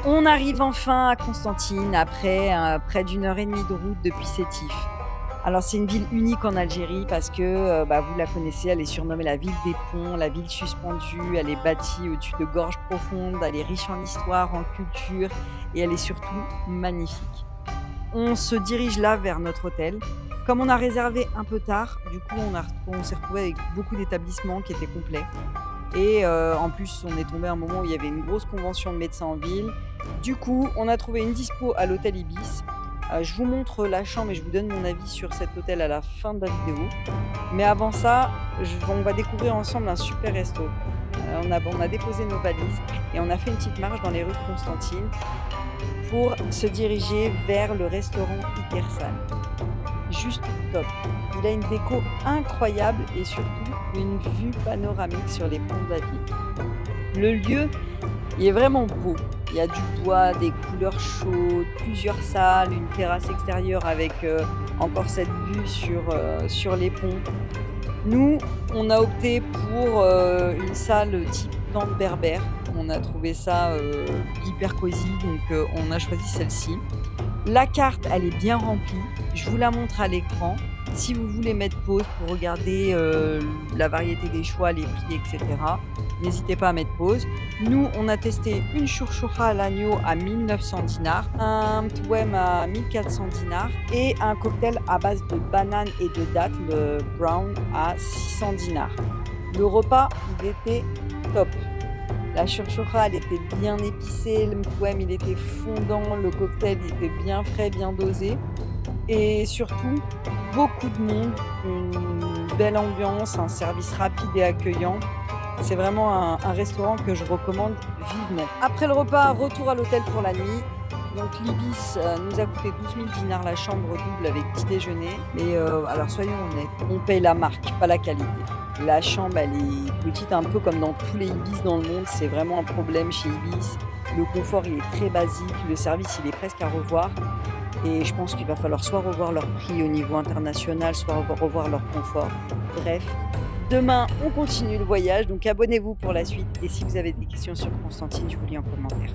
On arrive enfin à Constantine après, près d'une heure et demie de route depuis Sétif. Alors c'est une ville unique en Algérie parce que, vous la connaissez, elle est surnommée la ville des ponts, la ville suspendue. Elle est bâtie au-dessus de gorges profondes, elle est riche en histoire, en culture et elle est surtout magnifique. On se dirige là vers notre hôtel. Comme on a réservé un peu tard, du coup on s'est retrouvé avec beaucoup d'établissements qui étaient complets. Et en plus, on est tombé à un moment où il y avait une grosse convention de médecins en ville. Du coup, on a trouvé une dispo à l'hôtel Ibis. Je vous montre la chambre et je vous donne mon avis sur cet hôtel à la fin de la vidéo. Mais avant ça, on va découvrir ensemble un super resto. On a déposé nos valises et on a fait une petite marche dans les rues de Constantine pour se diriger vers le restaurant Ikersan. Juste top. Il a une déco incroyable et surtout une vue panoramique sur les ponts de la ville. Le lieu, il est vraiment beau. Il y a du bois, des couleurs chaudes, plusieurs salles, une terrasse extérieure avec, encore cette vue sur les ponts. Nous, on a opté pour, une salle type tente berbère. On a trouvé ça, hyper cosy donc on a choisi celle-ci. La carte, elle est bien remplie. Je vous la montre à l'écran. Si vous voulez mettre pause pour regarder, la variété des choix, les prix et cetera, n'hésitez pas à mettre pause. Nous, on a testé une chouchoura à l'agneau à 1 900 dinars, un mtouem à 1 400 dinars et un cocktail à base de bananes et de dattes, le brown, à 600 dinars. Le repas, il était top. La churchura, elle était bien épicée, le mtouem, il était fondant, le cocktail, il était bien frais, bien dosé et surtout, beaucoup de monde, une belle ambiance, un service rapide et accueillant. C'est vraiment un restaurant que je recommande vivement. Après le repas, retour à l'hôtel pour la nuit. Donc l'Ibis, nous a coûté 12 000 dinars la chambre double avec petit déjeuner. Mais alors soyons honnêtes, on paye la marque, pas la qualité. La chambre, elle est petite, un peu comme dans tous les Ibis dans le monde. C'est vraiment un problème chez Ibis. Le confort, il est très basique. Le service, il est presque à revoir. Et je pense qu'il va falloir soit revoir leur prix au niveau international, soit revoir leur confort. Bref, demain, on continue le voyage, donc abonnez-vous pour la suite. Et si vous avez des questions sur Constantine, je vous lis en commentaire.